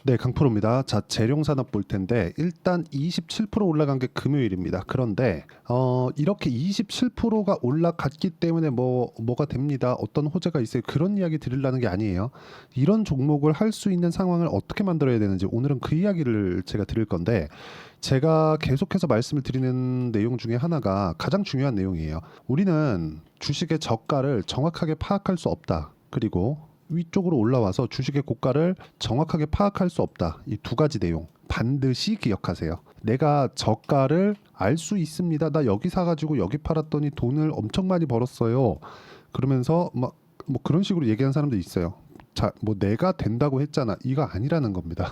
네, 강프로입니다. 자, 재룡산업 볼 텐데 일단 27% 올라간 게 금요일입니다. 그런데 이렇게 27%가 올라갔기 때문에 뭐가 됩니다. 어떤 호재가 있어요. 그런 이야기 드리려는 게 아니에요. 이런 종목을 할 수 있는 상황을 어떻게 만들어야 되는지 오늘은 그 이야기를 제가 드릴 건데 제가 계속해서 말씀을 드리는 내용 중에 하나가 가장 중요한 내용이에요. 우리는 주식의 저가를 정확하게 파악할 수 없다. 그리고 위쪽으로 올라와서 주식의 고가를 정확하게 파악할 수 없다. 이 두 가지 내용 반드시 기억하세요. 내가 저가를 알 수 있습니다. 나 여기 사가지고 여기 팔았더니 돈을 엄청 많이 벌었어요. 그러면서 막 뭐 그런 식으로 얘기하는 사람도 있어요. 자, 뭐 내가 된다고 했잖아. 이거 아니라는 겁니다.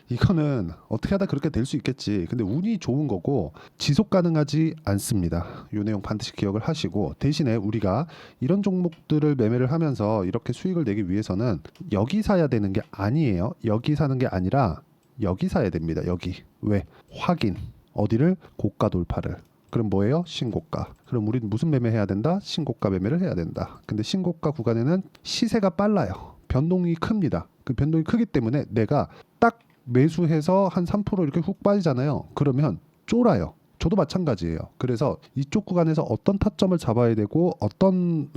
이거는 어떻게 하다 그렇게 될 수 있겠지. 근데 운이 좋은 거고 지속 가능하지 않습니다. 이 내용 반드시 기억을 하시고 대신에 우리가 이런 종목들을 매매를 하면서 이렇게 수익을 내기 위해서는 여기 사야 되는 게 아니에요. 여기 사는 게 아니라 여기 사야 됩니다. 여기. 왜? 확인. 어디를? 고가 돌파를. 그럼 뭐예요? 신고가. 그럼 우리는 무슨 매매해야 된다? 신고가 매매를 해야 된다. 근데 신고가 구간에는 시세가 빨라요. 변동이 큽니다. 그 변동이 크기 때문에 내가 딱 매수해서 한 3% 이렇게 훅 빠지잖아요. 그러면 쫄아요. 저도 마찬가지예요. 그래서 이쪽 구간에서 어떤 타점을 잡아야 되고 어떤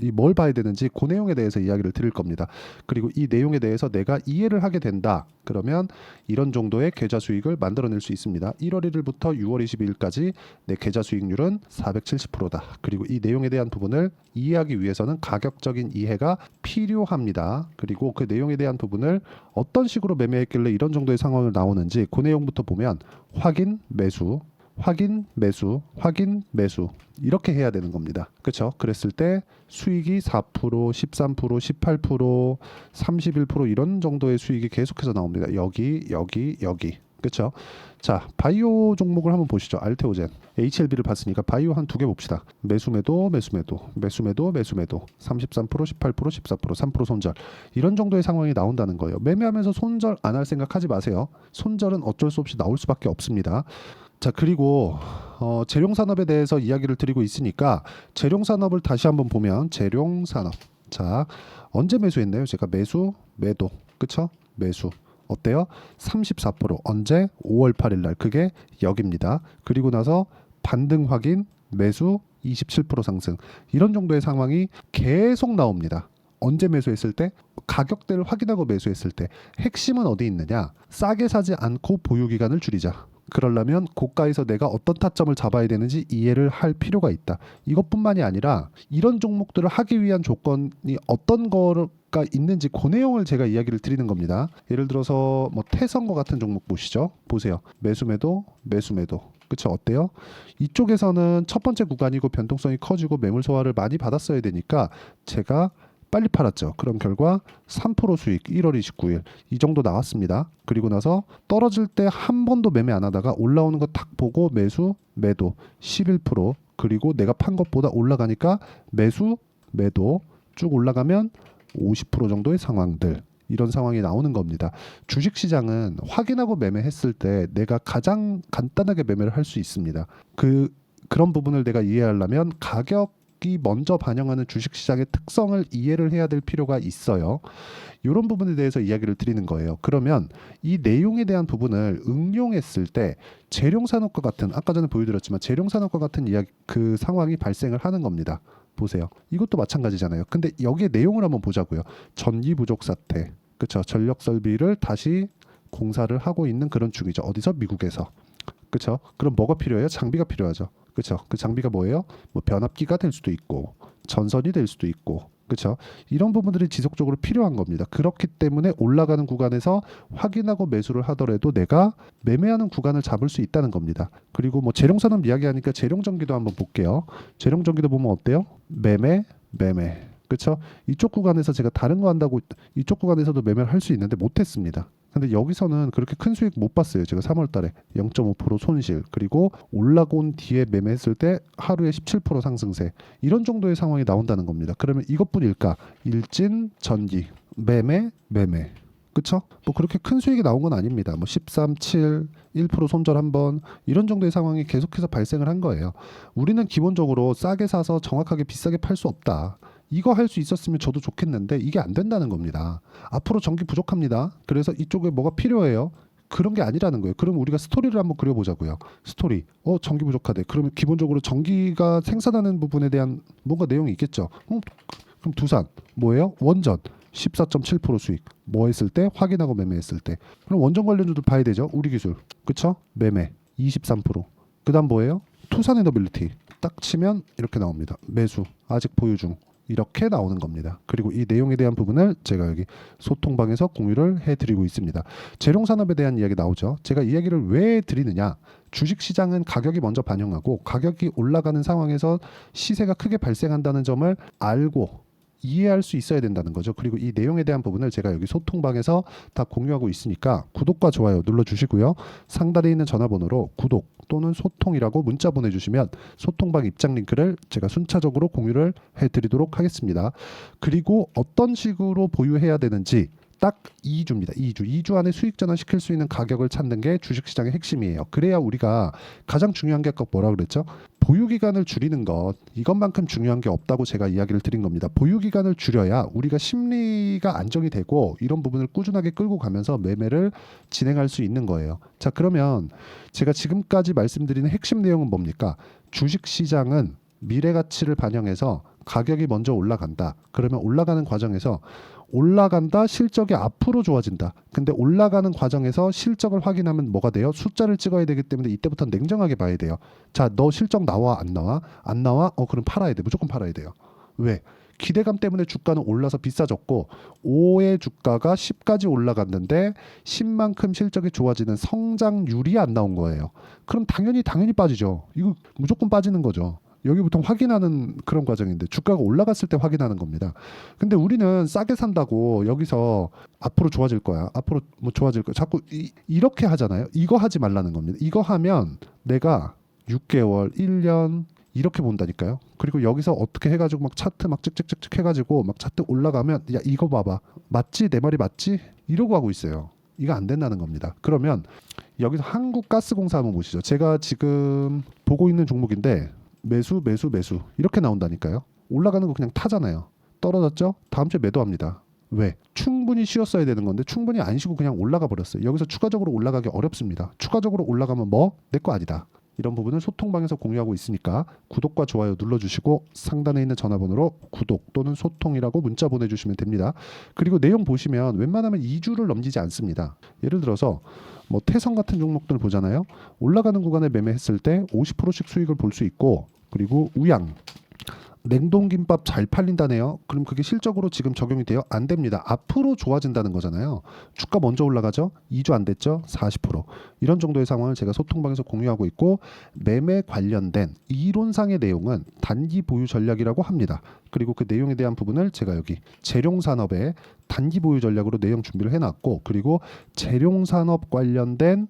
이 뭘 봐야 되는지 그 내용에 대해서 이야기를 드릴 겁니다. 그리고 이 내용에 대해서 내가 이해를 하게 된다. 그러면 이런 정도의 계좌 수익을 만들어낼 수 있습니다. 1월 1일부터 6월 22일까지 내 계좌 수익률은 470%다. 그리고 이 내용에 대한 부분을 이해하기 위해서는 가격적인 이해가 필요합니다. 그리고 그 내용에 대한 부분을 어떤 식으로 매매했길래 이런 정도의 상황을 나오는지 그 내용부터 보면 확인, 매수, 확인, 매수, 확인, 매수 이렇게 해야 되는 겁니다. 그렇죠? 그랬을 때 수익이 4%, 13%, 18%, 31% 이런 정도의 수익이 계속해서 나옵니다. 여기, 여기, 여기. 그렇죠? 자, 바이오 종목을 한번 보시죠. 알테오젠. HLB를 봤으니까 바이오 한 두 개 봅시다. 매수매도, 매수매도, 매수매도, 매수매도. 33%, 18%, 14%, 3% 손절. 이런 정도의 상황이 나온다는 거예요. 매매하면서 손절 안 할 생각하지 마세요. 손절은 어쩔 수 없이 나올 수밖에 없습니다. 자, 그리고 재룡산업에 대해서 이야기를 드리고 있으니까 재룡산업을 다시 한번 보면 재룡산업. 자, 언제 매수했나요? 제가 매수, 매도. 그쵸? 매수. 어때요? 34%. 언제? 5월 8일 날. 그게 여기입니다. 그리고 나서 반등 확인, 매수 27% 상승. 이런 정도의 상황이 계속 나옵니다. 언제 매수했을 때? 가격대를 확인하고 매수했을 때. 핵심은 어디 있느냐? 싸게 사지 않고 보유 기간을 줄이자. 그러려면 고가에서 내가 어떤 타점을 잡아야 되는지 이해를 할 필요가 있다. 이것뿐만이 아니라 이런 종목들을 하기 위한 조건이 어떤 거가 있는지 그 내용을 제가 이야기를 드리는 겁니다. 예를 들어서 뭐 태성거 같은 종목 보시죠. 보세요. 매수매도, 매수매도. 그쵸? 어때요? 이쪽에서는 첫 번째 구간이고 변동성이 커지고 매물 소화를 많이 받았어야 되니까 제가 빨리 팔았죠. 그럼 결과 3% 수익 1월 29일 이 정도 나왔습니다. 그리고 나서 떨어질 때 한 번도 매매 안 하다가 올라오는 거 딱 보고 매수, 매도 11% 그리고 내가 판 것보다 올라가니까 매수, 매도 쭉 올라가면 50% 정도의 상황들 이런 상황이 나오는 겁니다. 주식시장은 확인하고 매매했을 때 내가 가장 간단하게 매매를 할 수 있습니다. 그런 부분을 내가 이해하려면 가격이 먼저 반영하는 주식시장의 특성을 이해를 해야 될 필요가 있어요. 이런 부분에 대해서 이야기를 드리는 거예요. 그러면 이 내용에 대한 부분을 응용했을 때 재룡산업과 같은 아까 전에 보여드렸지만 재룡산업과 같은 이야기 그 상황이 발생을 하는 겁니다. 보세요. 이것도 마찬가지잖아요. 근데 여기에 내용을 한번 보자고요. 전기 부족 사태. 그렇죠. 전력 설비를 다시 공사를 하고 있는 그런 중이죠. 어디서? 미국에서. 그렇죠. 그럼 뭐가 필요해요? 장비가 필요하죠. 그렇죠. 그 장비가 뭐예요? 뭐 변압기가 될 수도 있고 전선이 될 수도 있고 그렇죠. 이런 부분들이 지속적으로 필요한 겁니다. 그렇기 때문에 올라가는 구간에서 확인하고 매수를 하더라도 내가 매매하는 구간을 잡을 수 있다는 겁니다. 그리고 뭐 재룡산업 이야기하니까 재룡전기도 한번 볼게요. 재룡전기도 보면 어때요? 매매, 매매. 그렇죠? 이쪽 구간에서 제가 다른 거 한다고 이쪽 구간에서도 매매를 할 수 있는데 못했습니다. 근데 여기서는 그렇게 큰 수익 못 봤어요. 제가 3월 달에 0.5% 손실 그리고 올라온 뒤에 매매했을 때 하루에 17% 상승세 이런 정도의 상황이 나온다는 겁니다. 그러면 이것뿐일까? 일진, 전기, 매매, 매매. 그쵸? 뭐 그렇게 큰 수익이 나온 건 아닙니다. 뭐 13, 7, 1% 손절 한 번 이런 정도의 상황이 계속해서 발생을 한 거예요. 우리는 기본적으로 싸게 사서 정확하게 비싸게 팔 수 없다. 이거 할 수 있었으면 저도 좋겠는데 이게 안 된다는 겁니다. 앞으로 전기 부족합니다. 그래서 이쪽에 뭐가 필요해요. 그런 게 아니라는 거예요. 그럼 우리가 스토리를 한번 그려보자고요. 스토리. 전기 부족하대. 그러면 기본적으로 전기가 생산하는 부분에 대한 뭔가 내용이 있겠죠. 그럼 두산 뭐예요? 원전 14.7% 수익. 뭐 했을 때? 확인하고 매매했을 때. 그럼 원전 관련주도 봐야 되죠. 우리 기술. 그쵸? 매매 23%. 그다음 뭐예요? 투산 에너빌리티. 딱 치면 이렇게 나옵니다. 매수. 아직 보유 중. 이렇게 나오는 겁니다. 그리고 이 내용에 대한 부분을 제가 여기 소통방에서 공유를 해드리고 있습니다. 재룡산업에 대한 이야기 나오죠. 제가 이야기를 왜 드리느냐. 주식시장은 가격이 먼저 반영하고 가격이 올라가는 상황에서 시세가 크게 발생한다는 점을 알고 이해할 수 있어야 된다는 거죠. 그리고 이 내용에 대한 부분을 제가 여기 소통방에서 다 공유하고 있으니까 구독과 좋아요 눌러주시고요. 상단에 있는 전화번호로 구독 또는 소통이라고 문자 보내주시면 소통방 입장 링크를 제가 순차적으로 공유를 해드리도록 하겠습니다. 그리고 어떤 식으로 보유해야 되는지 딱 2주입니다. 2주 안에 수익 전환시킬 수 있는 가격을 찾는 게 주식시장의 핵심이에요. 그래야 우리가 가장 중요한 게 아까 뭐라 그랬죠? 보유기간을 줄이는 것, 이것만큼 중요한 게 없다고 제가 이야기를 드린 겁니다. 보유기간을 줄여야 우리가 심리가 안정이 되고 이런 부분을 꾸준하게 끌고 가면서 매매를 진행할 수 있는 거예요. 자, 그러면 제가 지금까지 말씀드리는 핵심 내용은 뭡니까? 주식시장은 미래 가치를 반영해서 가격이 먼저 올라간다. 그러면 올라가는 과정에서 올라간다, 실적이 앞으로 좋아진다. 근데 올라가는 과정에서 실적을 확인하면 뭐가 돼요? 숫자를 찍어야 되기 때문에 이때부터 냉정하게 봐야 돼요. 자, 너 실적 나와 안 나와? 안 나와? 그럼 팔아야 돼. 무조건 팔아야 돼요. 왜? 기대감 때문에 주가는 올라서 비싸졌고 5의 주가가 10까지 올라갔는데 10만큼 실적이 좋아지는 성장률이 안 나온 거예요. 그럼 당연히 빠지죠. 이거 무조건 빠지는 거죠. 여기 보통 확인하는 그런 과정인데 주가가 올라갔을 때 확인하는 겁니다. 근데 우리는 싸게 산다고 여기서 앞으로 좋아질 거야. 앞으로 뭐 좋아질 거야. 자꾸 이렇게 하잖아요. 이거 하지 말라는 겁니다. 이거 하면 내가 6개월, 1년 이렇게 본다니까요. 그리고 여기서 어떻게 해가지고 막 차트 막 찍찍찍찍 해가지고 막 차트 올라가면 야 이거 봐봐. 맞지? 내 말이 맞지? 이러고 하고 있어요. 이거 안 된다는 겁니다. 그러면 여기서 한국가스공사 한번 보시죠. 제가 지금 보고 있는 종목인데 매수 이렇게 나온다니까요. 올라가는 거 그냥 타잖아요. 떨어졌죠? 다음 주에 매도합니다. 왜? 충분히 쉬었어야 되는 건데 충분히 안 쉬고 그냥 올라가 버렸어요. 여기서 추가적으로 올라가기 어렵습니다. 추가적으로 올라가면 뭐? 내 거 아니다. 이런 부분을 소통방에서 공유하고 있으니까 구독과 좋아요 눌러주시고 상단에 있는 전화번호로 구독 또는 소통이라고 문자 보내주시면 됩니다. 그리고 내용 보시면 웬만하면 2주를 넘기지 않습니다. 예를 들어서 뭐 태성 같은 종목들 보잖아요. 올라가는 구간에 매매했을 때 50%씩 수익을 볼 수 있고, 그리고 우양 냉동김밥 잘 팔린다네요. 그럼 그게 실적으로 지금 적용이 돼요? 안 됩니다. 앞으로 좋아진다는 거잖아요. 주가 먼저 올라가죠? 2주 안 됐죠? 40%. 이런 정도의 상황을 제가 소통방에서 공유하고 있고, 매매 관련된 이론상의 내용은 단기 보유 전략이라고 합니다. 그리고 그 내용에 대한 부분을 제가 여기 재룡산업의 단기 보유 전략으로 내용 준비를 해놨고, 그리고 재룡산업 관련된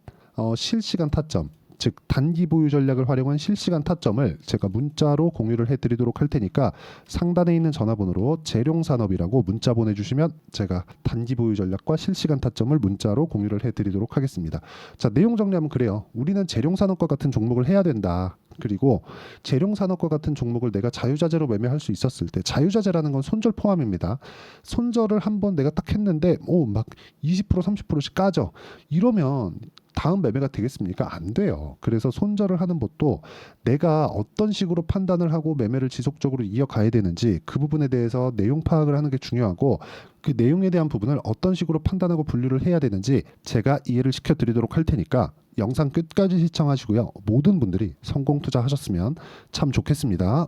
실시간 타점, 즉 단기 보유 전략을 활용한 실시간 타점을 제가 문자로 공유를 해드리도록 할 테니까 상단에 있는 전화번호로 재룡산업이라고 문자 보내주시면 제가 단기 보유 전략과 실시간 타점을 문자로 공유를 해드리도록 하겠습니다. 자, 내용 정리하면 그래요. 우리는 재룡산업과 같은 종목을 해야 된다. 그리고 재룡산업과 같은 종목을 내가 자유자재로 매매할 수 있었을 때, 자유자재라는 건 손절 포함입니다. 손절을 한번 내가 딱 했는데 막 20% 30%씩 까져. 이러면 다음 매매가 되겠습니까? 안 돼요. 그래서 손절을 하는 것도 내가 어떤 식으로 판단을 하고 매매를 지속적으로 이어가야 되는지 그 부분에 대해서 내용 파악을 하는 게 중요하고, 그 내용에 대한 부분을 어떤 식으로 판단하고 분류를 해야 되는지 제가 이해를 시켜드리도록 할 테니까 영상 끝까지 시청하시고요. 모든 분들이 성공 투자하셨으면 참 좋겠습니다.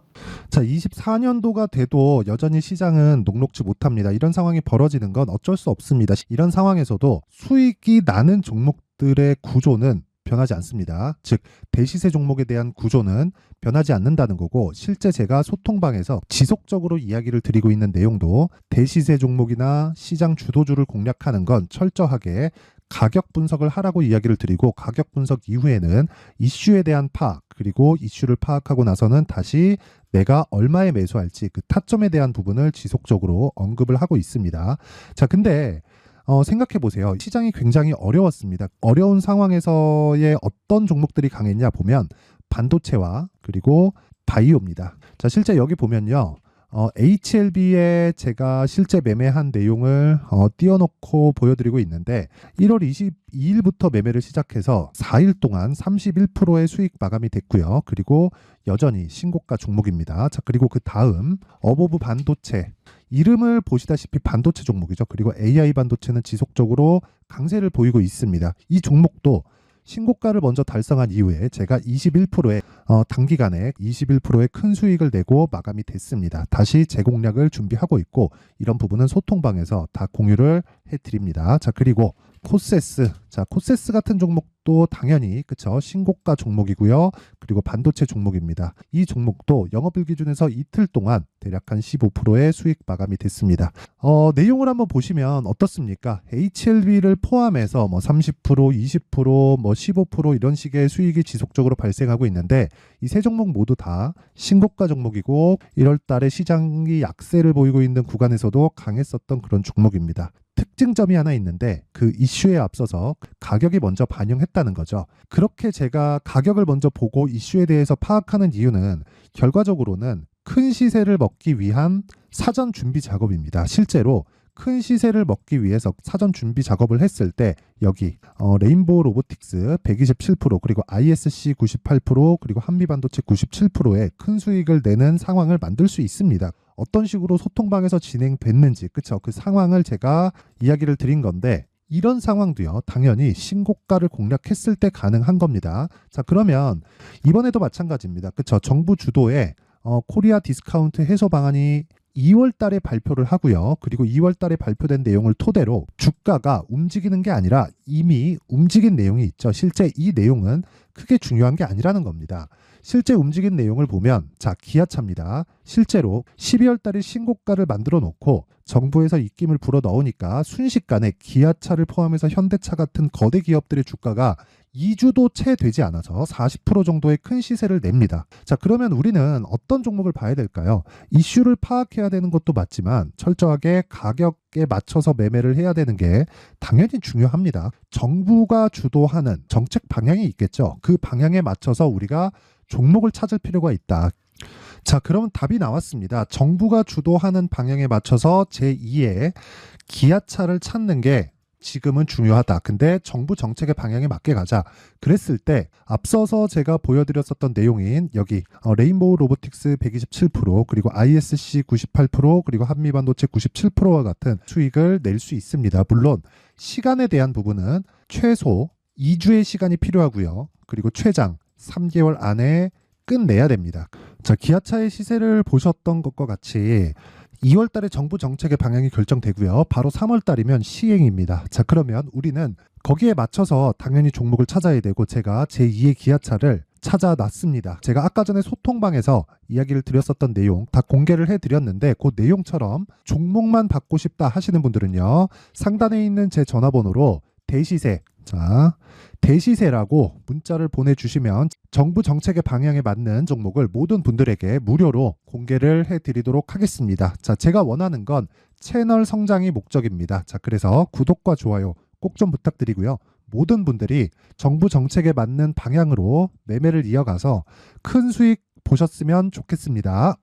자, 24년도가 돼도 여전히 시장은 녹록지 못합니다. 이런 상황이 벌어지는 건 어쩔 수 없습니다. 이런 상황에서도 수익이 나는 종목들의 구조는 변하지 않습니다. 즉 대시세 종목에 대한 구조는 변하지 않는다는 거고, 실제 제가 소통방에서 지속적으로 이야기를 드리고 있는 내용도 대시세 종목이나 시장 주도주를 공략하는 건 철저하게 가격 분석을 하라고 이야기를 드리고, 가격 분석 이후에는 이슈에 대한 파악, 그리고 이슈를 파악하고 나서는 다시 내가 얼마에 매수할지 그 타점에 대한 부분을 지속적으로 언급을 하고 있습니다. 자, 근데 생각해 보세요. 시장이 굉장히 어려웠습니다. 어려운 상황에서의 어떤 종목들이 강했냐 보면 반도체와 그리고 바이오입니다. 자, 실제 여기 보면요. HLB에 제가 실제 매매한 내용을 띄워놓고 보여드리고 있는데 1월 22일부터 매매를 시작해서 4일 동안 31%의 수익 마감이 됐고요. 그리고 여전히 신고가 종목입니다. 자, 그리고 그 다음 어보브 반도체, 이름을 보시다시피 반도체 종목이죠. 그리고 AI 반도체는 지속적으로 강세를 보이고 있습니다. 이 종목도 신고가를 먼저 달성한 이후에 제가 21%의 단기간에 21%의 큰 수익을 내고 마감이 됐습니다. 다시 재공략을 준비하고 있고 이런 부분은 소통방에서 다 공유를 해드립니다. 자, 그리고 코세스, 자, 코세스 같은 종목도 당연히 그쵸, 신고가 종목이고요. 그리고 반도체 종목입니다. 이 종목도 영업일 기준에서 이틀 동안 대략 한 15%의 수익 마감이 됐습니다. 내용을 한번 보시면 어떻습니까? HLB를 포함해서 뭐 30%, 20%, 뭐 15% 이런 식의 수익이 지속적으로 발생하고 있는데 이 세 종목 모두 다 신고가 종목이고 1월 달에 시장이 약세를 보이고 있는 구간에서도 강했었던 그런 종목입니다. 특징점이 하나 있는데 그 이슈에 앞서서 가격이 먼저 반영했다는 거죠. 그렇게 제가 가격을 먼저 보고 이슈에 대해서 파악하는 이유는 결과적으로는 큰 시세를 먹기 위한 사전 준비 작업입니다. 실제로 큰 시세를 먹기 위해서 사전 준비 작업을 했을 때 여기 레인보우 로보틱스 127% 그리고 ISC 98% 그리고 한미반도체 97%의 큰 수익을 내는 상황을 만들 수 있습니다. 어떤 식으로 소통방에서 진행됐는지 그쵸, 그 상황을 제가 이야기를 드린 건데 이런 상황도요 당연히 신고가를 공략했을 때 가능한 겁니다. 자, 그러면 이번에도 마찬가지입니다. 그쵸, 정부 주도의 코리아 디스카운트 해소 방안이 2월 달에 발표를 하고요. 그리고 2월 달에 발표된 내용을 토대로 주가가 움직이는 게 아니라 이미 움직인 내용이 있죠. 실제 이 내용은 크게 중요한 게 아니라는 겁니다. 실제 움직인 내용을 보면 자, 기아차입니다. 실제로 12월 달에 신고가를 만들어 놓고 정부에서 입김을 불어 넣으니까 순식간에 기아차를 포함해서 현대차 같은 거대 기업들의 주가가 2주도 채 되지 않아서 40% 정도의 큰 시세를 냅니다. 자, 그러면 우리는 어떤 종목을 봐야 될까요? 이슈를 파악해야 되는 것도 맞지만 철저하게 가격에 맞춰서 매매를 해야 되는 게 당연히 중요합니다. 정부가 주도하는 정책 방향이 있겠죠. 그 방향에 맞춰서 우리가 종목을 찾을 필요가 있다. 자, 그러면 답이 나왔습니다. 정부가 주도하는 방향에 맞춰서 제2의 기아차를 찾는 게 지금은 중요하다. 근데 정부 정책의 방향에 맞게 가자. 그랬을 때 앞서서 제가 보여드렸었던 내용인 여기 레인보우 로보틱스 127% 그리고 ISC 98% 그리고 한미반도체 97%와 같은 수익을 낼 수 있습니다. 물론 시간에 대한 부분은 최소 2주의 시간이 필요하고요. 그리고 최장 3개월 안에 끝내야 됩니다. 자, 기아차의 시세를 보셨던 것과 같이 2월 달에 정부 정책의 방향이 결정되고요. 바로 3월 달이면 시행입니다. 자, 그러면 우리는 거기에 맞춰서 당연히 종목을 찾아야 되고 제가 제2의 기아차를 찾아놨습니다. 제가 아까 전에 소통방에서 이야기를 드렸었던 내용 다 공개를 해드렸는데 그 내용처럼 종목만 받고 싶다 하시는 분들은요. 상단에 있는 제 전화번호로 대시세, 자, 대시세라고 문자를 보내주시면 정부 정책의 방향에 맞는 종목을 모든 분들에게 무료로 공개를 해드리도록 하겠습니다. 자, 제가 원하는 건 채널 성장이 목적입니다. 자, 그래서 구독과 좋아요 꼭 좀 부탁드리고요. 모든 분들이 정부 정책에 맞는 방향으로 매매를 이어가서 큰 수익 보셨으면 좋겠습니다.